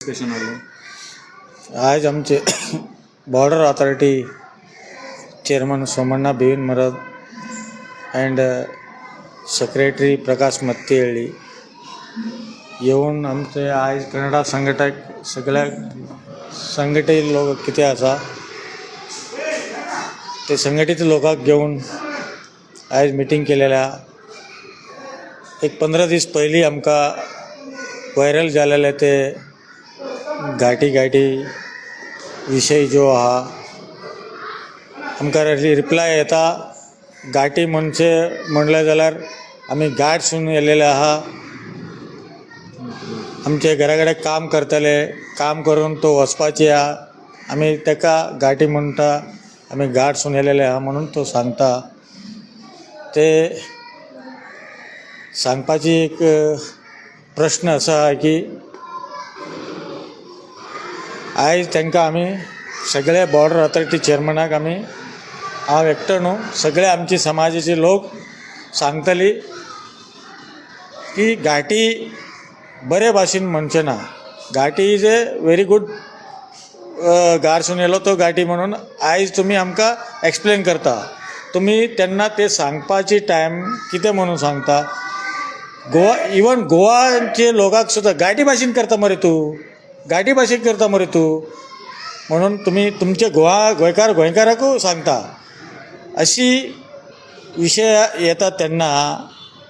Discussion आलं आज आमचे border authority chairman Somanna Bevin मरद अँड सेक्रेटरी प्रकाश मत्तेहळ्ळी येऊन आमचे आज कन्नडा संघटक सगळ्या संघटित लोक किती आसा ते संघटित लोकांक घेऊन आज मिटींग केलेल्या एक 15 दीस पयलीं आमकां व्हायरल जालेले ते घाटी विशय जो आहा आमकां रिप्लाय येता घाटी म्हणलें जाल्यार आमी घाटसून येयलेले आहा. आमचे घरा कडेन काम करतले, काम करून तो वचपाची आहा, आमी ताका घाटी म्हणटा, आमी घाटसून येयलेले आहा म्हणून तो सांगता. ते सांगपाची एक प्रश्न असो आहा की आयज तांकां आमी सगळे बॉर्डर अथॉरिटी चेअरमनाक आमी हांव एकटो न्हू सगळे आमचे समाजाचे लोक सांगतली की घाटी बरे भाशेन म्हणचे ना. घाटी इज ए व्हेरी गूड घाटसून येयलो तो घाटी म्हणून आयज तुमी आमकां एक्सप्लेन करता. तुमी तेन्ना ते सांगपाची टायम कितें म्हणून सांगता. इवन गोवाचे लोकांक सुद्दां घाटी भाशेन करता मरे तूं, घाटी भाशेन करता मरे तूं म्हणून तुमी तुमचे गोंयकाराकूय सांगता. अशी विशय येतात तेन्ना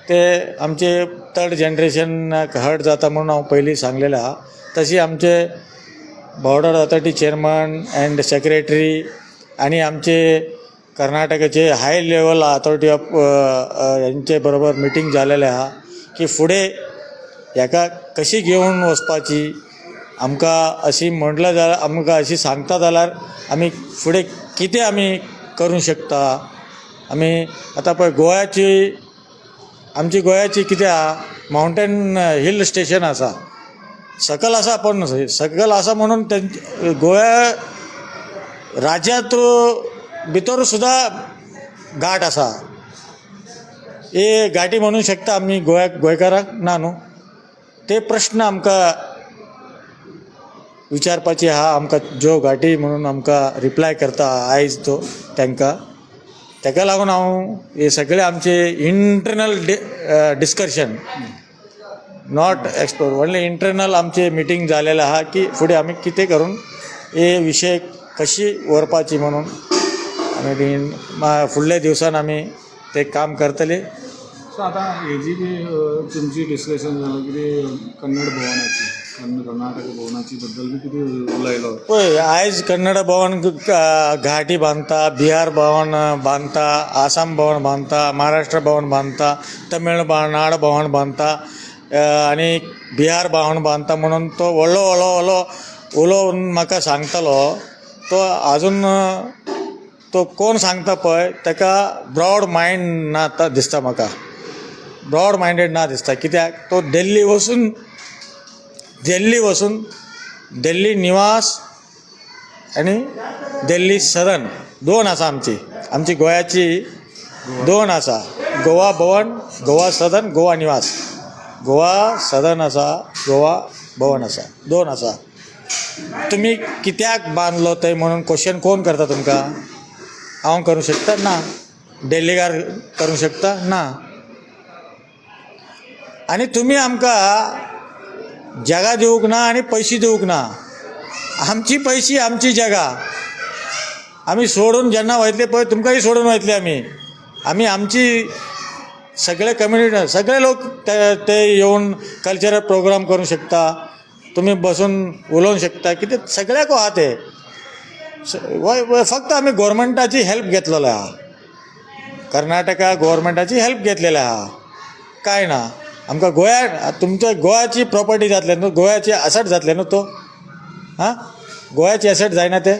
ते आमचे थर्ड जनरेशनाक हर्ट जाता म्हणून हांव पयलीं सांगलेलें आहा. तशी आमचे border authority chairman and secretary आनी आमचे कर्नाटकाचे हाय लेवल अथॉरिटी ऑफ यांचे बरोबर मिटींग जालेले आहा की फुडें हेका कशी घेवन वचपाची. आमकां अशी म्हटलं जाल्यार आमकां अशी सांगता जाल्यार आमी फुडें कितें आमी करूंक शकता. आमी आतां पळय आमची गोंयाची कितें आहा, मावंटेन हिल स्टेशन आसा, सकल आसा पण सकल आसा म्हणून गोंया राज्यांत भितर सुद्दां घाट आसा. हे घाटी म्हणूंक शकता आमी गोंयकारांक ना न्हू. ते प्रश्न आमकां विचारपाची आहा. आमकां ज्यो घाटी म्हणून आमकां रिप्लाय करता आयज तो तांकां, ताका लागून हांव हे सगळे आमचे internal discussion not explore only internal आमचे मिटींग जालेले आहा की फुडें आमी कितें करून हे विशय कशी व्हरपाची म्हणून आमी फुडल्या दिवसान आमी ते काम करतले. सो आता हे जी तुमची डिस्कशन झालं की ते कन्नड भवनाची कर्नाटक भवनाची बद्दल बी किती उलयलो पळय. आयज कन्नड भवन घाटी बांदता, बिहार भवन बांदता, आसाम भवन बांदता, महाराष्ट्र भवन बांदता, तमिळनाड भवन बांदता आनी बिहार भवन बांदता म्हणून तो व्हडलो उलोवन म्हाका सांगतालो. तो आजून तो कोण सांगता पळय ताका ब्रॉड मायंड ना दिसता म्हाका. ब्रॉड मायंडेड ना दिसता. कित्याक तो दिल्ली वचून दिल्ली निवास आनी दिल्ली सदन दोन आसा. आमची गोंयाची दोन आसा. गोवा भवन, गोवा सदन, गोवा निवास. गोवा सदन आसा, गोवा भवन आसा, दोन आसा. तुमी कित्याक बांदलो थंय म्हणून क्वेश्चन कोण करता तुमकां. हांव करूं शकता ना, दिल्लीकार करूं शकता ना. आनी तुमी आमकां जागा दिवूंक ना आनी पयशे दिवूंक ना. आमची पयशी आमची जागा आमी सोडून जेन्ना वयतले पळय तुमकांय सोडून वयतले आमी आमची सगळे कम्युनिटी सगळे लोक ते येवन कल्चरल प्रोग्राम करूंक शकता. तुमी बसून उलोवंक शकता. कितें सगळ्याक आहा ते. फक्त आमी गोवोरमेंटाची हेल्प घेतलेले आहा. कर्नाटका गोवोरमेंटाची हेल्प घेतलेली आहा. कांय ना. आमकां तुमच्या गोंयाची प्रॉपर्टी जातले न्हू, गोंयाचे एसेट जातले न्हू तो. गोंयाचे एसेट जायना ते.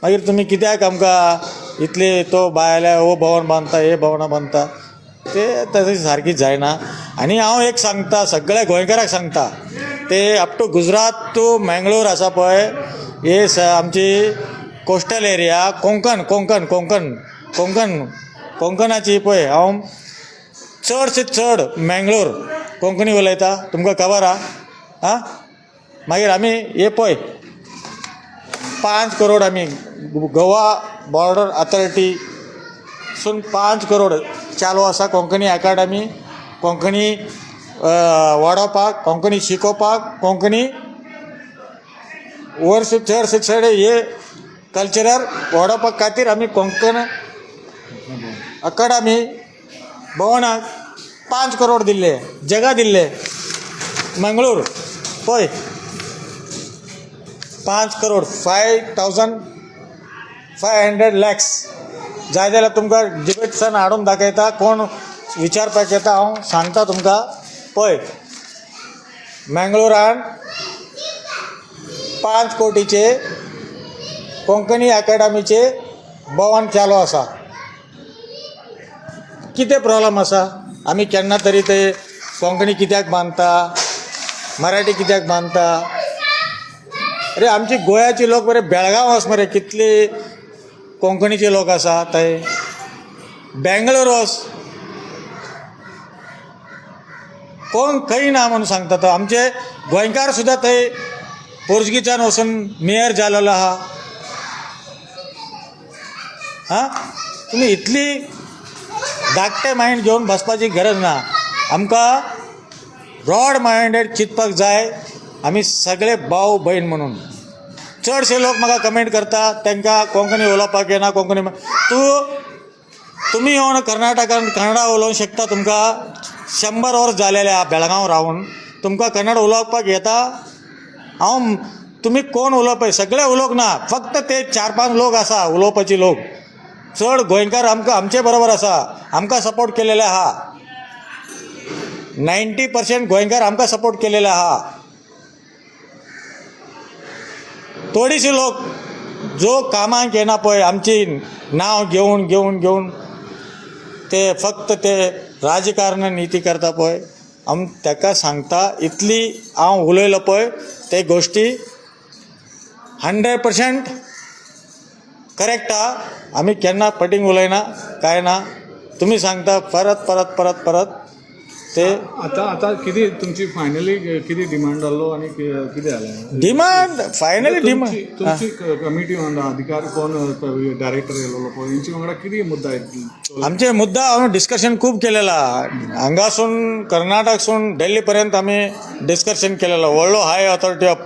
मागीर तुमी कित्याक आमकां इतले तो भायल्या हो भवन बांदता, हे भवनां बांदता, ते तशी सारकी जायना. आनी हांव एक सांगता सगळ्या गोंयकाराक सांगता, ते up to Gujarat to Mangalore आसा पळय, हे आमची कोस्टल एरिया कोंकणाची पळय हांव चड मँगलोर कोंकणी उलयता. तुमकां खबर आहा. मागीर आमी हे पळय 5 करोड आमी गोवा बॉर्डर अथॉरिटीसून 5 करोड चालू आसा कोंकणी अकाडमी, कोंकणी वाडोवपाक, कोंकणी शिकोवपाक, कोंकणी वर्स चड शिक्षण हे कल्चरल वाडोवपाक खातीर आमी कोंकण अकाडमी भवनाक 5 करोड दिल्ले, जगा दिल्ले. मंगळूर पळय 5 करोड 5,500 lakhs जाय जाल्यार तुमकां डिबेट्सान हाडून दाखयता. कोण विचारपाक येता हांव सांगता तुमकां. पळय मंगळुरान 5 कोटीचे कोंकणी अकाडमीचे भवन चालू आसा. कितें प्रॉब्लम आसा? आमी केन्ना तरी ते कोंकणी कित्याक बांदता, मराठी कित्याक बांदता? अरे आमचे गोंयाचे लोक बरे बेळगांव वच मरे, कितले कोंकणीचे लोक आसा थंय. बेंगलोर वच, कोण खंय ना म्हणून सांगता. तो आमचे गोंयकार सुद्दां थंय पोर्चुगीजान वचून मेयर जाल्लो आहा. हां, तुमी इतली धाकटे मायंड घेवन बसपाची गरज ना. आमकां ब्रॉड मायंडेड चिंतपाक जाय. आमी सगळे भाव भयण म्हणून. चडशे लोक म्हाका कमेंट करता तांकां कोंकणी उलोवपाक येना. कोंकणी तुमी येवन कर्नाटकान कन्नडा उलोवंक शकता. तुमकां 100 वर्स जालेले आहा बेळगांव रावून, तुमकां कन्नड उलोवपाक येता? तुमी कोण उलोवपाक? सगळे उलोवंक ना, फक्त ते 4-5 लोक आसा उलोवपाचे लोक. चड गोंयकार आमचे बरोबर आसा, आमकां सपोर्ट केलेले आहा. 90% गोंयकार आमकां सपोर्ट केलेले आहा. थोडीशी लोक जो कामाक येना पळय, आमची नांव घेवन घेवन घेवन ते फक्त ते राजकारण नीती करता पळय, ताका सांगता इतली हांव उलयलो पळय ते गोश्टी 100% करेक्ट आहा. आमी केन्ना पटींग उलयना, काय ना. तुमी सांगता परत परत परत परत ते. आता किती तुमची फायनली किती डिमांड जाल्लो आनी कितें जालें? डिमांड फायनली डिमांड तुमची कमिटी वांगडा अधिकारी कोण डायरेक्टर येयलो पळय, हेंची वांगडा कितें मुद्दा आहेत? आमचे मुद्दा हांवें डिस्कशन खूब केलेला. हांगासून कर्नाटकसून दिल्ली पर्यंत आमी डिस्कशन केलेलो. व्हडलो हाय ऑथॉरिटी ऑफ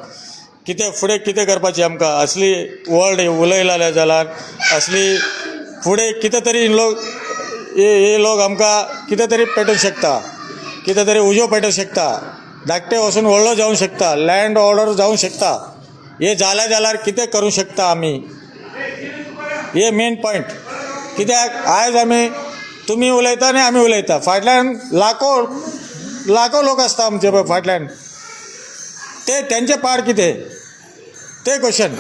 कितें फुडें कितें करपाचें आमकां. असली वर्ड उलयले जाल्यार असली फुडें कितें तरी लोक हे लोक आमकां कितें तरी पेटोवंक शकता, कितें तरी उजो पेटोवंक शकता. धाकटे वचून व्हडलो जावंक शकता, लँड ऑर्डर जावंक शकता. हे जालें जाल्यार कितें करूंक शकता आमी, हे मेन पॉयंट. कित्याक आयज आमी तुमी उलयता आनी आमी उलयता, फाटल्यान लाखो लोक आसता आमचे पळय फाटल्यान. ते तेंचे पाड कितें ते क्वेश्चन.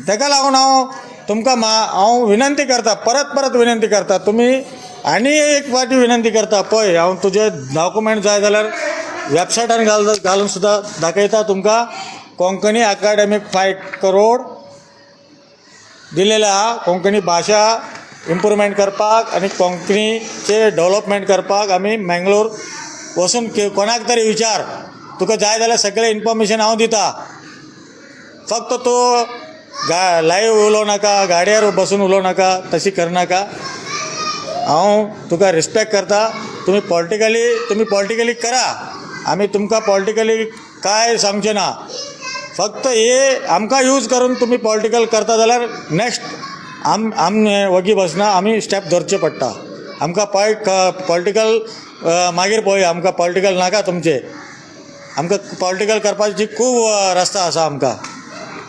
ताका लागून हांव तुमकां हांव विनंती करता, परत परत विनंती करता. तुमी आनी एक फावटी विनंती करता पळय, हांव तुजे डॉक्युमेंट जाय जाल्यार वेबसायटार घालून सुद्दां दाखयता तुमकां. कोंकणी अकाडमीक 5 करोड दिलेले आहा कोंकणी भाशा इम्प्रूवमेंट करपाक आनी कोंकणीचे डेव्हलपमेंट करपाक. आमी मंगळूर वचून कोणाक तरी विचार, तुका जाय जाल्यार सगळें इन्फॉर्मेशन हांव दिता. फक्त तूं लाईव्ह उलोव नाका, गाडयेर बसून उलोव नाका, तशी करनाका. हांव तुका रिस्पेक्ट करता. तुमी पॉलिटिकली करा, आमी तुमकां पॉलिटिकली काय सांगचें ना. फक्त हे आमकां यूज करून तुमी पॉलिटिकल करता जाल्यार नेक्स्ट आमी वगी बसना, आमी स्टेप धरचे पडटा. आमकां पॉलिटिकल मागीर पळय, आमकां पॉलिटिकल नाका तुमचे. आमकां पॉलिटिकल करपाची खूब रस्ता आसा आमकां.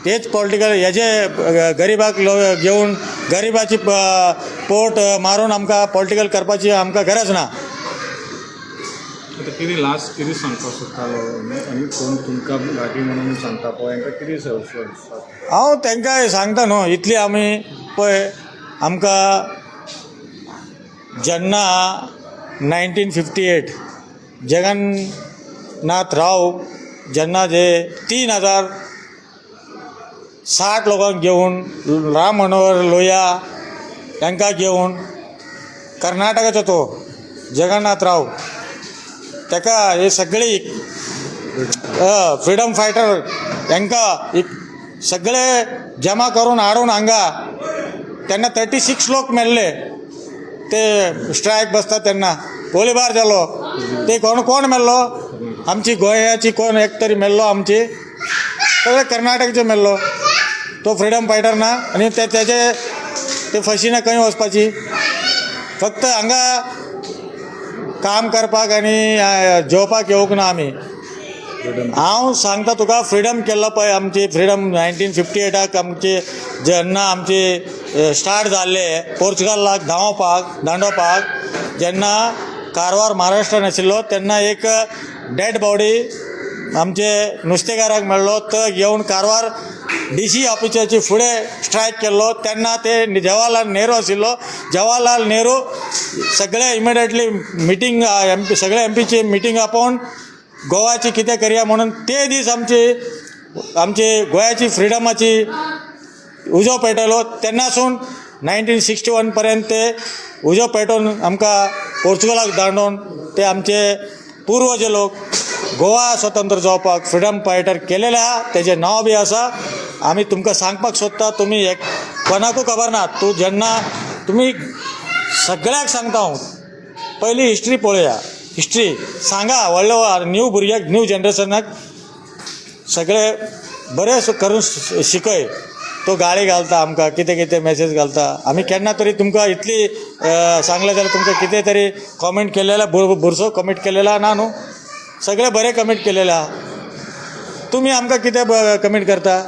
तेच पॉलिटिकल हेजे गरिबाक घेवन गरिबाची पोट मारून आमकां पॉलिटिकल करपाची आमकां गरज ना. आता कितें लास्ट कितें सांगपाक सोदतालो आनी कोण तुमकां गाठी म्हणून सांगता पळय हांकां कितें हांव तांकां सांगता न्हू, इतली आमी पळय आमकां जेन्ना 1958 जगन्नाथ राव जेन्ना जे 3060 लोकांक घेवन राम मनोहर लोहिया तांकां घेवन कर्नाटकाचो तो जगन्नाथ राव ताका हे सगळी फ्रीडम फायटर यांका सगळे जमा करून हाडून हांगा त्यांना 36 लोक मेल्ले ते स्ट्रायक बसतात त्यांना गोळीबार जालो ते कोण मेल्लो आमची गोंयाची कोण एक तरी मेल्लो आमची सगळे कर्नाटकचे मेल्लो तो फ्रीडम फायटर ना आणि त्याचे ते फशीना खंय वचपाची फक्त हांगा काम करपाक आनी जेवपाक येवंक ना आमी हांव सांगता तुका फ्रिडम केल्लो पळय आमची फ्रिडम 1958 आमची जेन्ना आमची स्टार्ट जाल्ले पोर्चुगालाक दांडोवपाक जेन्ना कारवार महाराष्ट्रान आशिल्लो तेन्ना एक डेड बॉडी आमचे नुस्तेकाराक मेळ्ळो तो घेवन कारवार DC ऑफिसाची फुडें स्ट्रायक केल्लो तेन्ना ते जवाहरलाल नेहरू आशिल्लो जवाहरलाल नेहरू सगळे इमिडिएटली मिटींग सगळे MPची मिटींग आपोवन गोवाची कितें करया म्हणून ते दीस आमची गोंयाची फ्रिडमाची उजो पेटयलो तेन्नासून 1961 पर्यंत ते उजो पेटोवन आमकां पोर्चुगलाक दांडोवन ते आमचे पुर्वजे लोक गोवा स्वतंत्र जावपाक फ्रिडम फायटर केलेले आहा तेजें नांव बी आसा आमी तुमकां सांगपाक सोदता तुमी एक कोणाकूय खबर ना तूं जेन्ना तुमी सगळ्याक सांगता हांव पयली हिस्ट्री पळोवया हिस्ट्री सांगा व्हडले न्यू भुरग्याक न्यू जनरेशनाक सगळे बरें करून शिकय तो गाळी घालता आमकां कितें कितें मॅसेज घालता आमी केन्ना तरी तुमकां इतली सांगलें जाल्यार तुमकां कितें तरी कॉमेंट केलेला बुरसो कमेंट केलेला ना न्हू सगळे बरे कमेंट केलेले आहा तुमी आमकां कितें कमेंट करता